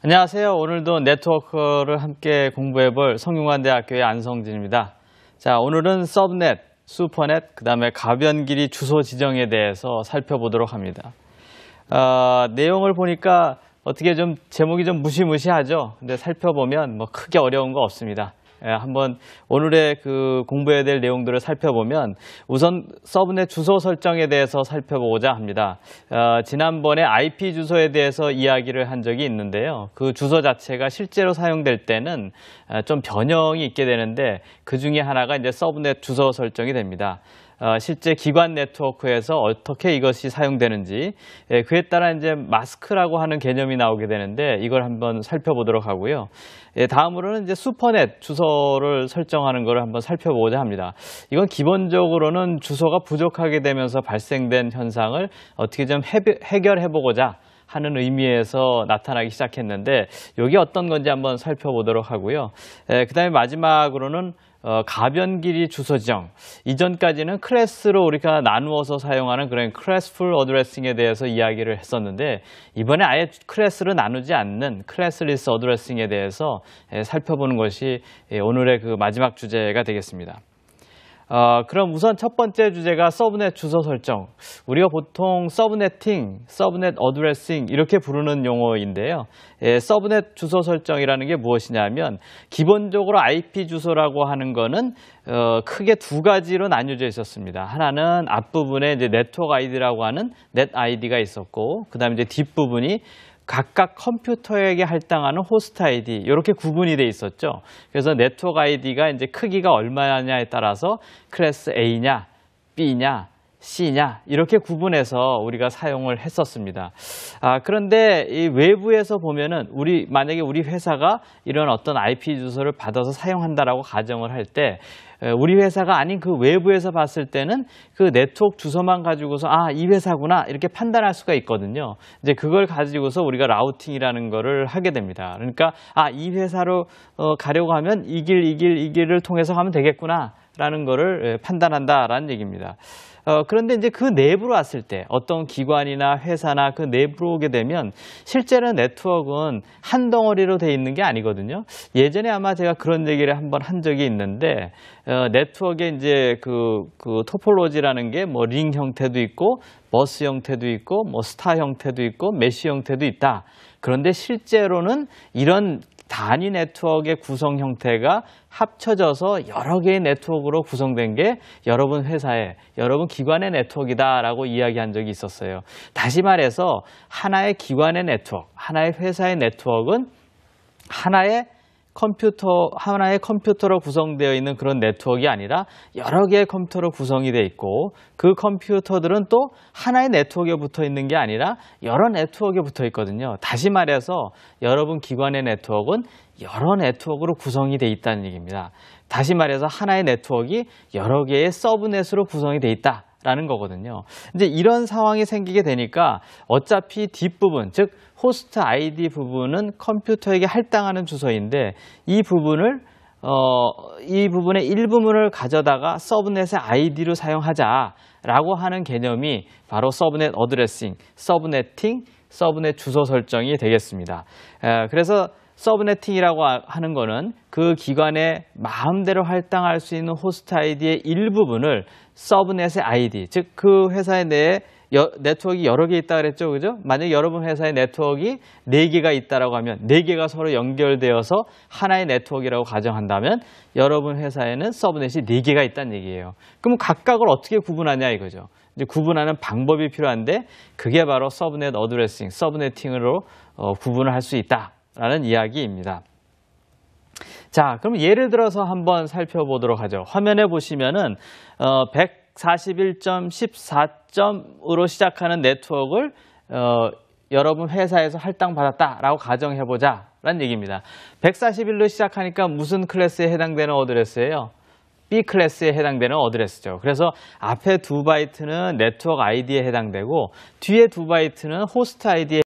안녕하세요. 오늘도 네트워크를 함께 공부해볼 성균관대학교의 안성진입니다. 자, 오늘은 서브넷, 슈퍼넷, 그 다음에 가변길이 주소 지정에 대해서 살펴보도록 합니다. 내용을 보니까 어떻게 좀 제목이 좀 무시무시하죠. 근데 살펴보면 뭐 크게 어려운 거 없습니다. 한번 오늘의 그 공부해야 될 내용들을 살펴보면 우선 서브넷 주소 설정에 대해서 살펴보고자 합니다. 지난번에 IP 주소에 대해서 이야기를 한 적이 있는데요. 그 주소 자체가 실제로 사용될 때는 좀 변형이 있게 되는데 그 중에 하나가 이제 서브넷 주소 설정이 됩니다. 실제 기관 네트워크에서 어떻게 이것이 사용되는지 그에 따라 이제 마스크라고 하는 개념이 나오게 되는데 이걸 한번 살펴보도록 하고요. 다음으로는 이제 슈퍼넷 주소를 설정하는 것을 한번 살펴보고자 합니다. 이건 기본적으로는 주소가 부족하게 되면서 발생된 현상을 어떻게 좀 해결해 보고자 하는 의미에서 나타나기 시작했는데 이게 어떤 건지 한번 살펴보도록 하고요. 그 다음에 마지막으로는 가변길이 주소 지정. 이전까지는 클래스로 우리가 나누어서 사용하는 그런 클래스풀 어드레싱에 대해서 이야기를 했었는데 이번에 아예 클래스로 나누지 않는 클래스리스 어드레싱에 대해서 살펴보는 것이 오늘의 그 마지막 주제가 되겠습니다. 그럼 우선 첫 번째 주제가 서브넷 주소 설정. 우리가 보통 서브네팅, 서브넷 어드레싱 이렇게 부르는 용어인데요. 서브넷 주소 설정이라는 게 무엇이냐면 기본적으로 IP 주소라고 하는 거는 크게 두 가지로 나뉘어져 있었습니다. 하나는 앞부분에 이제 네트워크 아이디라고 하는 넷 아이디가 있었고, 그다음에 이제 뒷부분이 각각 컴퓨터에게 할당하는 호스트 아이디 이렇게 구분이 돼 있었죠. 그래서 네트워크 아이디가 이제 크기가 얼마냐에 따라서 클래스 A냐, B냐, C냐 이렇게 구분해서 우리가 사용을 했었습니다. 그런데 이 외부에서 보면은 만약에 우리 회사가 이런 어떤 IP 주소를 받아서 사용한다라고 가정을 할 때 우리 회사가 아닌 그 외부에서 봤을 때는 그 네트워크 주소만 가지고서 이 회사구나 이렇게 판단할 수가 있거든요. 이제 그걸 가지고서 우리가 라우팅이라는 거를 하게 됩니다. 그러니까 이 회사로 가려고 하면 이 길을 통해서 가면 되겠구나 라는 거를 판단한다라는 얘기입니다. 그런데 이제 그 내부로 왔을 때 어떤 기관이나 회사나 그 내부로 오게 되면 실제로 네트워크는 한 덩어리로 돼 있는 게 아니거든요. 예전에 아마 제가 그런 얘기를 한번 한 적이 있는데 네트워크에 이제 그 토폴로지라는 게 뭐 링 형태도 있고 버스 형태도 있고 뭐 스타 형태도 있고 메쉬 형태도 있다. 그런데 실제로는 이런 단위 네트워크의 구성 형태가 합쳐져서 여러 개의 네트워크로 구성된 게 여러분 회사의, 여러분 기관의 네트워크이다라고 이야기한 적이 있었어요. 다시 말해서 하나의 기관의 네트워크, 하나의 회사의 네트워크는 하나의 컴퓨터로 구성되어 있는 그런 네트워크가 아니라 여러 개의 컴퓨터로 구성이 되어 있고 그 컴퓨터들은 또 하나의 네트워크에 붙어 있는 게 아니라 여러 네트워크에 붙어 있거든요. 다시 말해서 여러분 기관의 네트워크는 여러 네트워크로 구성이 되어 있다는 얘기입니다. 다시 말해서 하나의 네트워크가 여러 개의 서브넷으로 구성이 되어 있다. 라는 거거든요. 이제 이런 상황이 생기게 되니까 어차피 뒷부분, 즉 호스트 아이디 부분은 컴퓨터에게 할당하는 주소인데 이 부분의 일부분을 가져다가 서브넷의 아이디로 사용하자라고 하는 개념이 바로 서브넷 어드레싱, 서브네팅, 서브넷 주소 설정이 되겠습니다. 그래서 서브네팅이라고 하는 거는 그 기관의 마음대로 할당할 수 있는 호스트 아이디의 일부분을 서브넷의 아이디, 즉 그 회사의 내에 네트워크가 여러 개 있다 그랬죠, 그죠? 만약 여러분 회사의 네트워크가 4개가 있다라고 하면 4개가 서로 연결되어서 하나의 네트워크라고 가정한다면 여러분 회사에는 서브넷이 4개가 있다는 얘기예요. 그럼 각각을 어떻게 구분하냐 이거죠. 이제 구분하는 방법이 필요한데 그게 바로 서브넷 어드레싱, 서브네팅으로 구분을 할 수 있다라는 이야기입니다. 자, 그럼 예를 들어서 한번 살펴보도록 하죠. 화면에 보시면은 141.14.으로 시작하는 네트워크를 여러분 회사에서 할당받았다라고 가정해보자 라는 얘기입니다. 141로 시작하니까 무슨 클래스에 해당되는 어드레스예요? B 클래스에 해당되는 어드레스죠. 그래서 앞에 2바이트는 네트워크 아이디에 해당되고 뒤에 2바이트는 호스트 아이디에